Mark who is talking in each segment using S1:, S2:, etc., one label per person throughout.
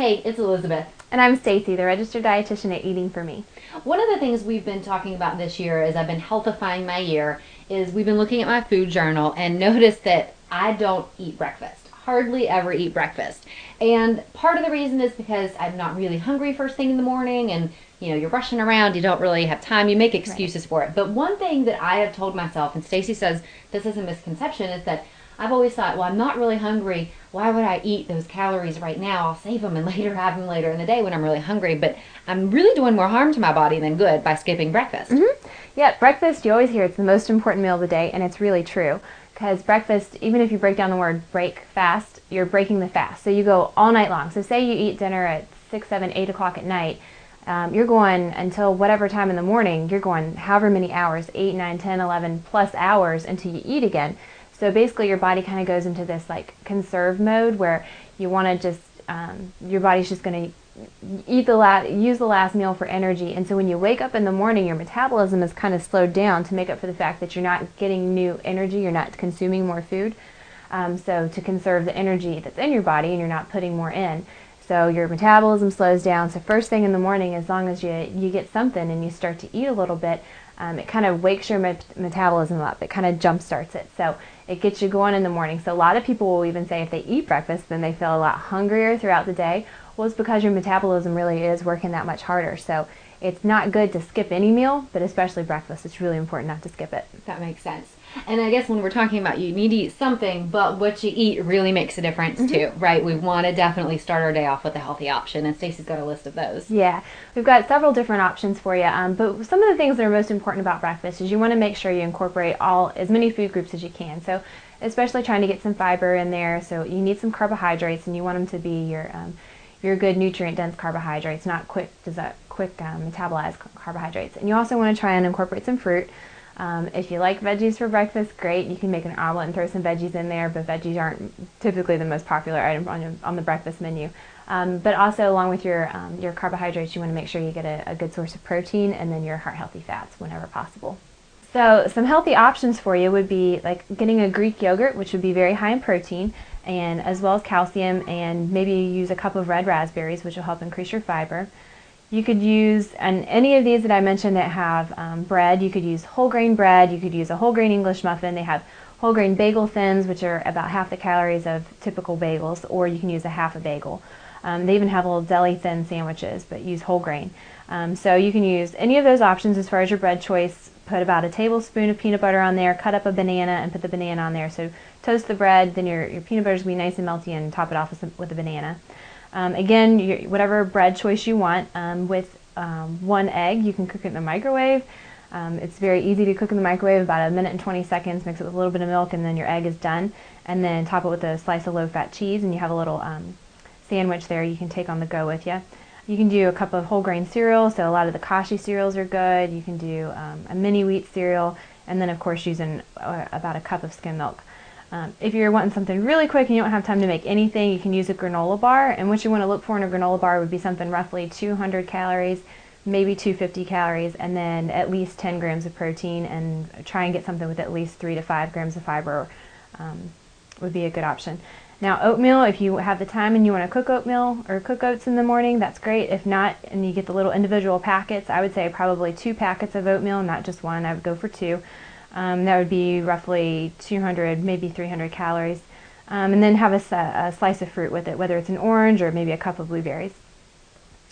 S1: Hey, it's Elizabeth.
S2: And I'm Stacy, the registered dietitian at Eating for Me.
S1: One of the things we've been talking about this year as I've been healthifying my year is we've been looking at my food journal and noticed that I don't eat breakfast. Hardly ever eat breakfast. And part of the reason is because I'm not really hungry first thing in the morning and you're rushing around, you don't really have time, you make excuses for it. But one thing that I have told myself, and Stacy says this is a misconception, is that I've always thought, well, I'm not really hungry. Why would I eat those calories right now? I'll save them and later have them later in the day when I'm really hungry. But I'm really doing more harm to my body than good by skipping breakfast.
S2: Yeah, breakfast, you always hear it's the most important meal of the day, and it's really true. Because breakfast, even if you break down the word break fast, you're breaking the fast. So you go all night long. So say you eat dinner at 6, 7, 8 o'clock at night. You're going until whatever time in the morning, you're going however many hours, 8, 9, 10, 11 plus hours until you eat again. So basically your body kind of goes into this like conserve mode where you want to just, your body's just going to use the last meal for energy. And so when you wake up in the morning, your metabolism is kind of slowed down to make up for the fact that you're not getting new energy, you're not consuming more food. So to conserve the energy that's in your body and you're not putting more in. So your metabolism slows down. So first thing in the morning, as long as you get something and you start to eat a little bit, it kind of wakes your metabolism up. It kind of jump starts it. So it gets you going in the morning. So a lot of people will even say if they eat breakfast, then they feel a lot hungrier throughout the day. Well, it's because your metabolism really is working that much harder. So it's not good to skip any meal, but especially breakfast. It's really important not to skip it.
S1: That makes sense. And I guess when we're talking about you need to eat something, but what you eat really makes a difference too, right? We want to definitely start our day off with a healthy option, and Stacey's got a list of those.
S2: Yeah, we've got several different options for you, but some of the things that are most important about breakfast is you want to make sure you incorporate as many food groups as you can. So especially trying to get some fiber in there, so you need some carbohydrates, and you want them to be your good nutrient-dense carbohydrates, not quick metabolized carbohydrates. And you also want to try and incorporate some fruit. If you like veggies for breakfast, great. You can make an omelet and throw some veggies in there, but veggies aren't typically the most popular item on the breakfast menu. But also along with your carbohydrates, you want to make sure you get a good source of protein and then your heart-healthy fats whenever possible. So some healthy options for you would be like getting a Greek yogurt, which would be very high in protein, and as well as calcium, and maybe you use a cup of red raspberries, which will help increase your fiber. You could use, and any of these that I mentioned that have bread, you could use whole grain bread, you could use a whole grain English muffin. They have whole grain bagel thins, which are about half the calories of typical bagels, or you can use a half a bagel. They even have little deli thin sandwiches, but use whole grain. So you can use any of those options as far as your bread choice. Put about a tablespoon of peanut butter on there, cut up a banana and put the banana on there. So toast the bread, then your peanut butter is going to be nice and melty, and top it off with a banana. Again, whatever bread choice you want, with 1 egg, you can cook it in the microwave. It's very easy to cook in the microwave, about 1 minute and 20 seconds, mix it with a little bit of milk, and then your egg is done. And then top it with a slice of low-fat cheese, and you have a little sandwich there you can take on the go with you. You can do a cup of whole grain cereal, so a lot of the kashi cereals are good. You can do a mini wheat cereal, and then of course using about a cup of skim milk. If you're wanting something really quick and you don't have time to make anything, you can use a granola bar, and what you want to look for in a granola bar would be something roughly 200 calories, maybe 250 calories, and then at least 10 grams of protein, and try and get something with at least 3 to 5 grams of fiber would be a good option. Now oatmeal, if you have the time and you want to cook oatmeal or cook oats in the morning, that's great. If not, and you get the little individual packets, I would say probably 2 packets of oatmeal, not just 1. I would go for 2. That would be roughly 200, maybe 300 calories. And then have a slice of fruit with it, whether it's an orange or maybe a cup of blueberries.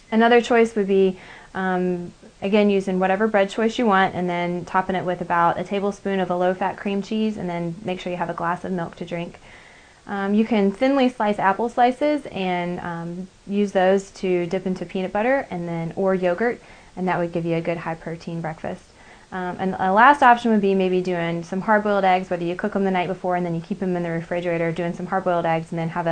S2: Another choice would be, again, using whatever bread choice you want, and then topping it with about a tablespoon of a low-fat cream cheese, and then make sure you have a glass of milk to drink. You can thinly slice apple slices and use those to dip into peanut butter or yogurt, and that would give you a good high protein breakfast. And a last option would be maybe doing some hard-boiled eggs, whether you cook them the night before and then you keep them in the refrigerator, doing some hard-boiled eggs, and then have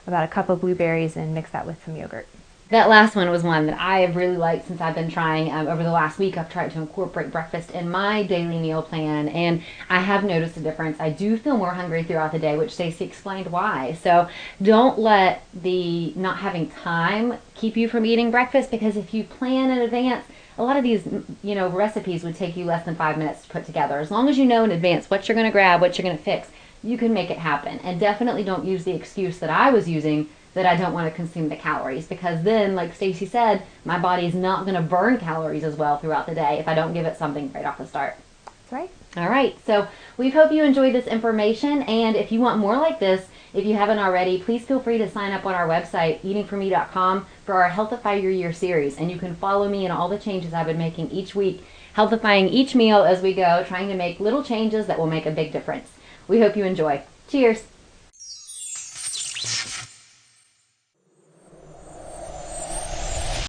S2: about a cup of blueberries and mix that with some yogurt.
S1: That last one was one that I have really liked since I've been trying. Over the last week, I've tried to incorporate breakfast in my daily meal plan, and I have noticed a difference. I do feel more hungry throughout the day, which Stacey explained why. So don't let the not having time keep you from eating breakfast, because if you plan in advance, a lot of these, recipes would take you less than 5 minutes to put together. As long as you know in advance what you're going to grab, what you're going to fix, you can make it happen. And definitely don't use the excuse that I was using that I don't want to consume the calories, because then, like Stacy said, my body's not going to burn calories as well throughout the day if I don't give it something right off the start.
S2: That's right.
S1: All right, so we hope you enjoyed this information, and if you want more like this, if you haven't already, please feel free to sign up on our website, eatingforme.com, for our Healthify Your Year series, and you can follow me in all the changes I've been making each week, healthifying each meal as we go, trying to make little changes that will make a big difference. We hope you enjoy. Cheers!